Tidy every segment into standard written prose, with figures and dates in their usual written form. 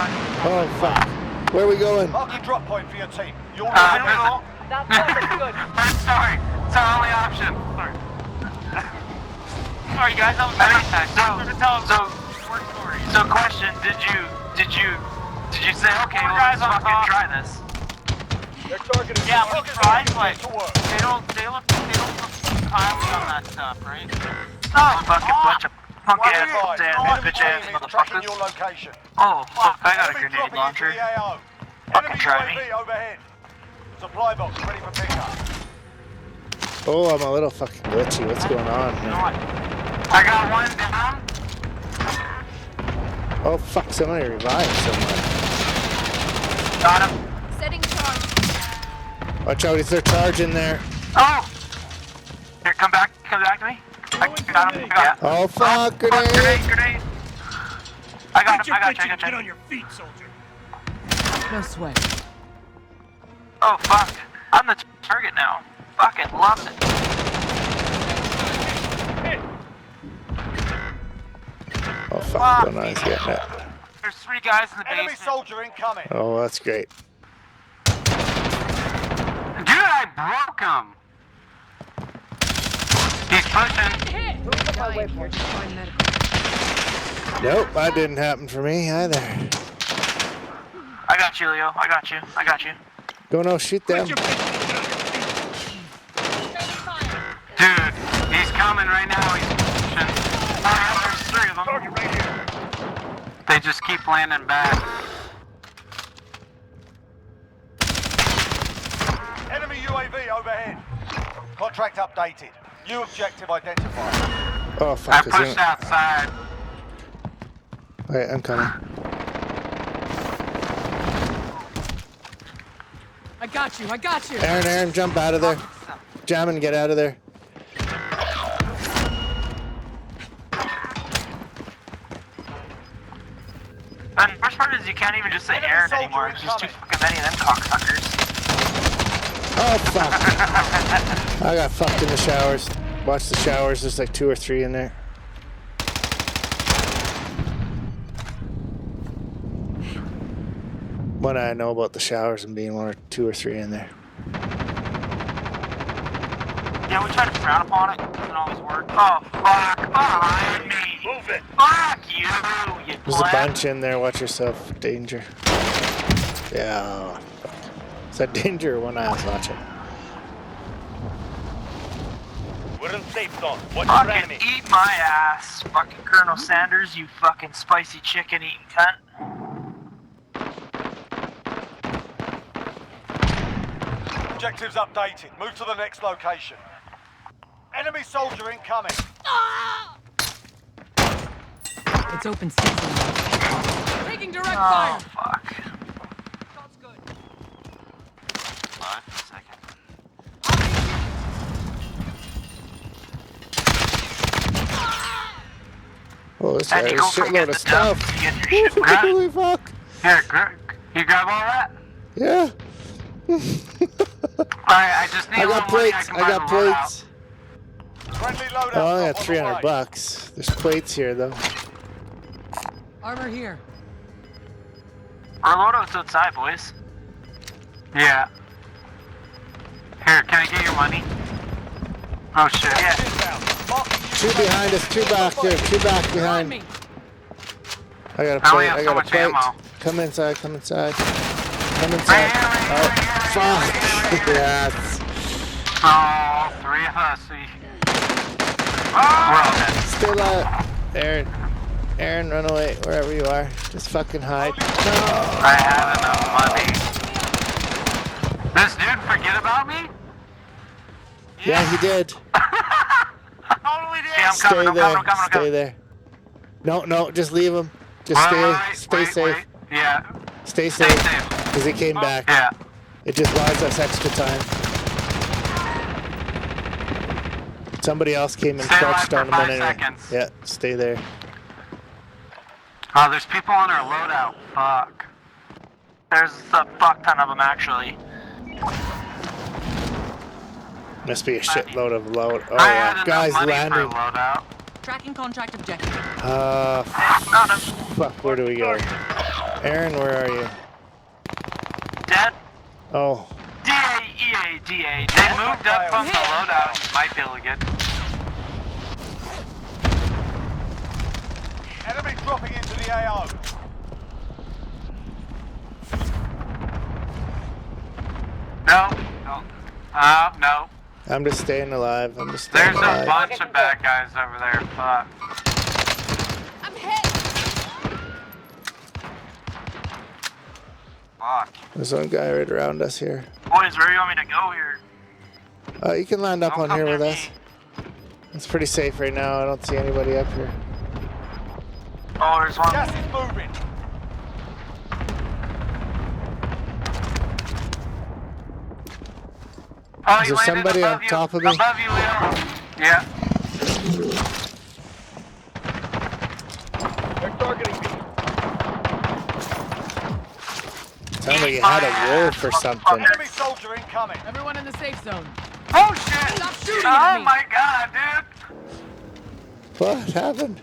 Oh, fuck. Where are we going? Mark a drop point for your team. You'll I don't know. That's good. I'm sorry. It's our only option. Sorry. Sorry guys, that was very nice. So question, did you say, okay, well, let's fucking try this? They're targeting. Yeah, we tried, but they look highly on that stuff, right? Oh, fucking bunch of punk ass, bitch ass tracking your motherfuckers. location. Oh, fuck, I got a Enemy grenade dropping launcher. into the AO. Fucking Enemy try me. UAV overhead. Supply box ready for pickup. Oh, I'm a little fucking glitchy. What's going on here? I got one down. Oh, fuck. Somebody revived someone. Got him. Setting charge. Watch out. Is there charge in there? Oh! Here, come back to me. I got him. Oh, fuck. Grenade. Grenade. I got him. Get on your feet, soldier. No sweat. Oh, fuck. I'm the target now. Fucking love it. Oh, fuck. Don't know he's getting it. There's 3 guys in the Enemy basement. soldier incoming. Oh, that's great. Dude, I broke him. He's pushing. Move my way for find medical. Nope, that didn't happen for me either. I got you, Leo. I got you. Go no, shoot them. Dude, he's coming right now. He's pushing. Oh, there's 3 of them. Target right here. They just keep landing back. Enemy UAV overhead. Contract updated. New objective identified. Oh, I fuck. pushed outside. Wait, I'm coming. I got you. Aaron, jump out of there. Jam and get out of there. And the worst part is you can't even just say Aaron anymore. There's just too fucking many of them cocksuckers. Oh, fuck. I got fucked in the showers. Watch the showers. There's like 2 or 3 in there. What I know about the showers and being 1 or 2 or 3 in there. Yeah, we try to frown upon it. It doesn't always work. Oh, fuck. Behind me. Move it. Fuck you, you There's a pleb. bunch in there. Watch yourself. Danger. Yeah. Fuck. Is that danger or one eye? Watch it. We're in safe zone. Watch your Fucking enemy. eat my ass. Fucking Colonel Sanders, you fucking spicy chicken eating cunt. Objectives updated. Move to the next location. Enemy soldier incoming. It's open season. Taking direct Oh, fire. fuck. That's good. Hold on a second. Oh, this And guy you has go a shitload of forget the dump, stuff. you get your shit back. Holy fuck. Here, you grab all that? Yeah. Alright, I just need I a got little money. plates. can I buy got the loadout. plates. Friendly loadout. I only drop got on the way. $300. There's plates here though. Armor here. Our loadout's outside, boys. Yeah. Here, can I get your money? Oh shit. Yeah. Inbound. Marking you 2 behind us, 2 back there, 2 back On behind. me. I got a I only plate. have I so got a much plate. ammo. Come inside. Come inside. Come inside. Oh, fuck. Yes. Oh, 3 of us. Oh! We're all dead. Still Aaron, run away wherever you are. Just fucking hide. No. I have enough money. This dude forget about me? Yeah, he did. Totally did. Yeah, I'm Stay coming, there. I'm coming. Stay there. No, just leave him. Just stay safe. Wait. Yeah. Stay Stay safe. safe. Because he came back. Yeah. It just buys us extra time. Somebody else came and Stay alive crouched for on him 5 anyway. seconds. Yeah, stay there. Oh, there's people on our loadout. Fuck. There's a fuck ton of them actually. Must be a shitload of load. Oh, I had enough guys money landing. for a loadout. Tracking contract objective. Got him. Fuck, where do we go? Aaron, where are you? Dead. Oh, D-A-E-A-D-A. They moved up from the loadout. You might be able to get. Enemy dropping into the AO. No. No. No. I'm just staying alive. I'm just staying There's a alive. bunch of bad guys over there. Fuck. I'm hit. Fuck. There's one guy right around us here. Boys, where do you want me to go here? You can land up Don't on come here near with me. us. It's pretty safe right now. I don't see anybody up here. Oh, there's one. Gas is moving. Oh, Is he there landed somebody above on you. top of me? Above you, Leo. Yeah. They're targeting me. Sounds like you had a wolf or something. Enemy soldier incoming. Everyone in the safe zone. Oh shit! Stop shooting at Oh me. my god, dude! What happened?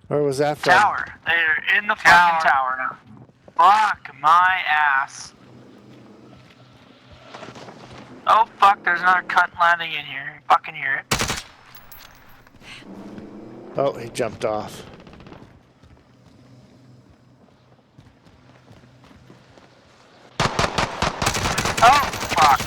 Where was that from? Tower. They're in the fucking tower now. Fuck my ass. Oh fuck, there's another cunt landing in here. You fucking hear it. Oh, he jumped off. Oh fuck.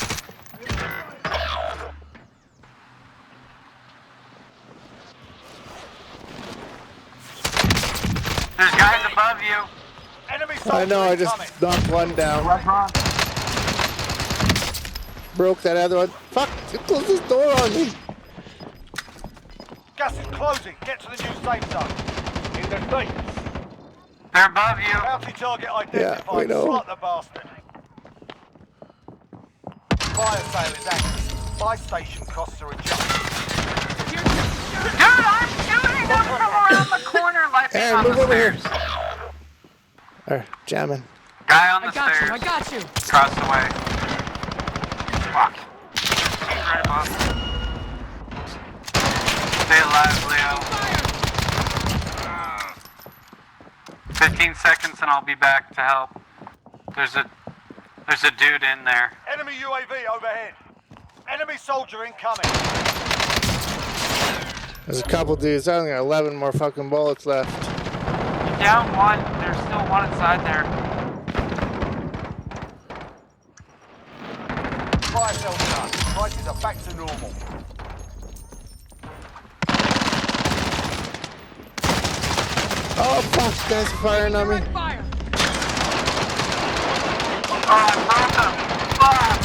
There's guys above you. Enemy soldier I know, I incoming. just knocked one down. Broke that other one. Fuck! It closed this door on me. Gas is closing. Get to the new safe zone. In the safe. They're above you. Bounty target identified. we know. Slot the bastard. Fire sale is active. Buy station costs are adjusted. Dude, I'm shooting them from around the corner like Aaron, on move the over here. stairs. Alright, jamming. Guy on the I got stairs. you. I got you. Across the way. Fuck. She's right above. Stay alive, Leo. 15 seconds and I'll be back to help. There's a dude in there. Enemy UAV overhead. Enemy soldier incoming. There's a couple dudes. I only got 11 more fucking bullets left. Down one. There's still one inside there. Fire sale done. Prices are back to normal. Oh fuck, guys are firing on me. Direct fire. Oh, I broke him. Fuck.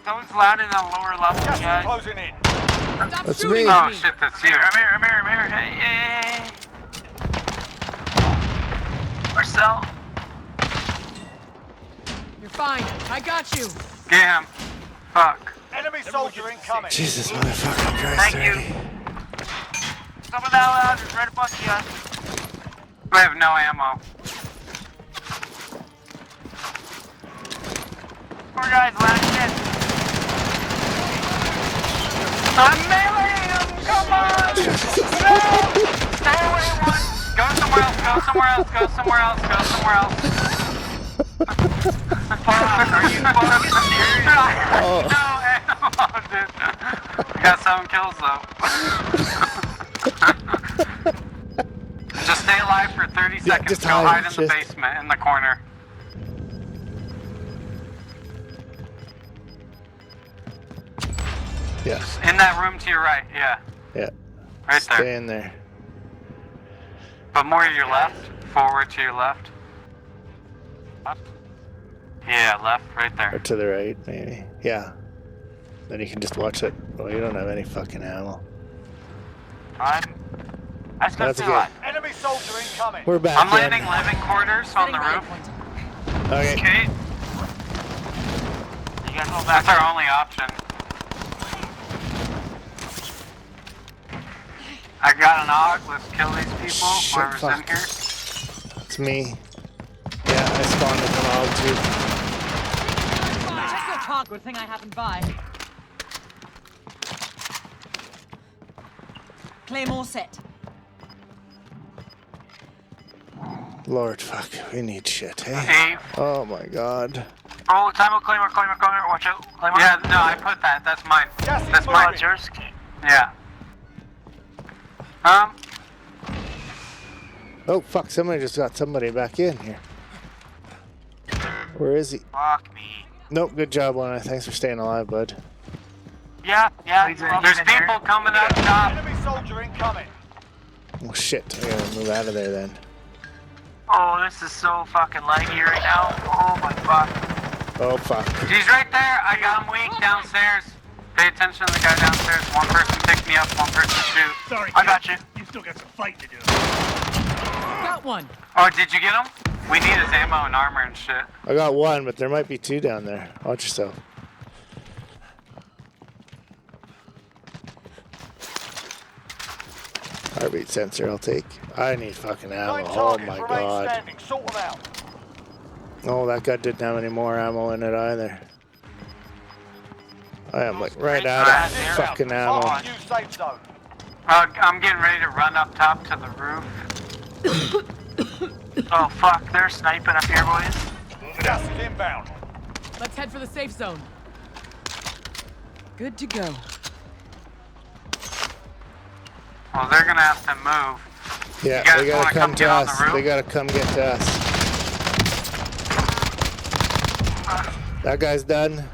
Someone's landing on lower level, Gas is guys. closing in. Stop That's shooting me. at Oh me. shit, that's you. I'm here. Hey. Marcel. You're fine. I got you. Get him. Fuck. Enemy soldier incoming. Jesus motherfucking Christ. Thank you. already. Someone out is right above you. I have no ammo. Poor guy's landing in. I'm meleeing him! Come on! No! Stay away, one! Go somewhere else. Fuck, are you fucking serious? Oh. No ammo, dude. I got 7 kills though. Just stay alive for 30 seconds. just Go hide, hide in the just- basement, in the corner. Yeah, In that room to your right, yeah. yeah. Right Stay there. in there. But more to your left. Forward to your left. Left? Yeah, left, right Or there. to the right, maybe. Yeah. Then you can just watch it. Oh, you don't have any fucking ammo. I just got That's to okay. alive. Enemy soldier incoming. We're back. I'm in. landing living quarters on the roof. Okay. Okay. You gotta hold back. That's our only option. I got an AUG. Let's kill these people. Shit, Whoever's in fuck. here. It's me. Yeah, I spawned with an AUG too. Check your talk. Good thing I happened by. Claymore set. Lord, fuck. We need shit, hey? Hey. Oh my god. Oh, time out, Claymore, watch out, Claymore. Yeah, no, I put that, that's mine. Gas is That's mine. moving. It's yours? Yeah. Oh fuck, somebody just got somebody back in here. Where is he? Fuck me. Nope, good job, Lana. Thanks for staying alive, bud. Yeah, there's people coming up top. Enemy soldier incoming. Oh shit, I gotta move out of there then. Oh, this is so fucking laggy right now. Oh my fuck. Oh fuck. He's right there. I got him weak downstairs. Pay attention to the guy downstairs. One person pick me up, one person shoot. Sorry, I got you. You still got some fighting to do. Got one. Oh, did you get him? We need his ammo and armor and shit. I got one, but there might be two down there. Watch yourself. Heartbeat sensor, I'll take. I need fucking ammo. Nine Oh targets my remain god. standing. Sort them out. Oh, that guy didn't have any more ammo in it either. I am like right out of fucking ammo. Mark new safe zone. I'm getting ready to run up top to the roof. Oh fuck, they're sniping up here, boys. Gas is inbound. Let's head for the safe zone. Good to go. Well, they're gonna have to move. Yeah, You guys they gotta wanna come come to get on the us. roof? They gotta come get to us. That guy's done.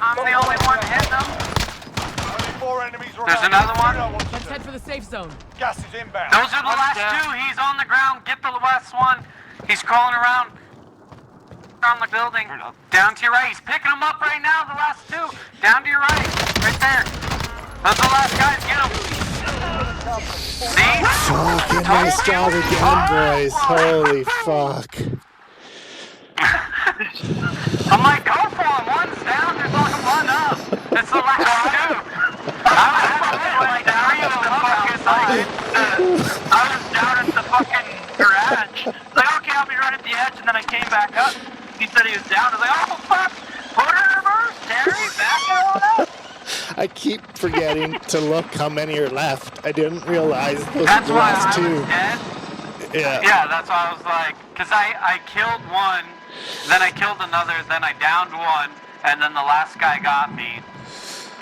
I'm the only one hitting them. Only 4 enemies remaining. There's another one? You know what to Let's do. head for the safe zone. Gas is inbound. Those are the last two. He's on the ground. Get the last one. He's crawling around on the building. Down to your right. He's picking them up right now. The last two. Down to your right. Right there. Those are the last guys. Get them. See? Fucking nice job again, boys. Holy fuck. I'm like, go for him. One's down. There's only one up. It's the last two. I was down at the fucking garage. Like, okay, I'll be right at the edge, and then I came back up. He said he was down. I was like, oh fuck, put it in reverse, Terry, back it on up. I keep forgetting to look how many are left. I didn't realize those That's were the why last I two. was dead. Yeah. Yeah, that's why I was like, because I killed one, then I killed another, then I downed one, and then the last guy got me.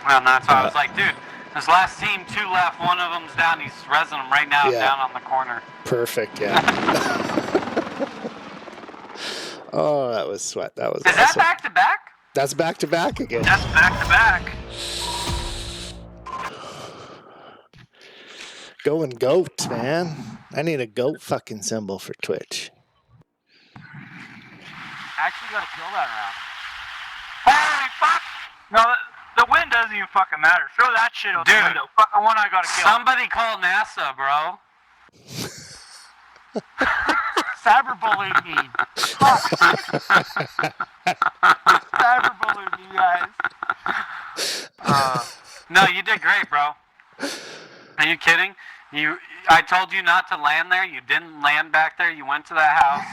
And that's why I was like, dude, this last team, 2 left, one of them's down, he's rezzing them right now down on the corner. Perfect, yeah. Oh, that was sweat. That was Is that back to back? That's back to back again. That's back to back. Going goat, man. I need a goat fucking symbol for Twitch. Actually got to kill that round. Holy fuck! No, the win doesn't even fucking matter. Throw that shit out the window. Fucking one I got to kill. Somebody call NASA, bro. Cyberbullied me. Cyberbullied me, guys. No, you did great, bro. Are you kidding? I told you not to land there. You didn't land back there. You went to that house.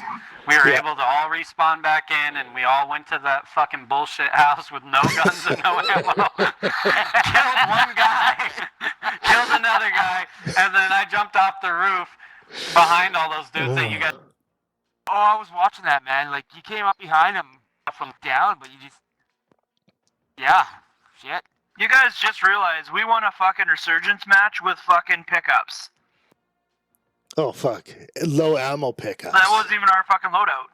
We were able to all respawn back in, and we all went to that fucking bullshit house with no guns and no ammo. Killed one guy, killed another guy, and then I jumped off the roof behind all those dudes that you guys. Oh, I was watching that, man. Like, you came up behind him from down, but you just. Yeah, shit. You guys just realized we won a fucking resurgence match with fucking pickups. Oh, fuck. Low ammo pickups. That wasn't even our fucking loadout.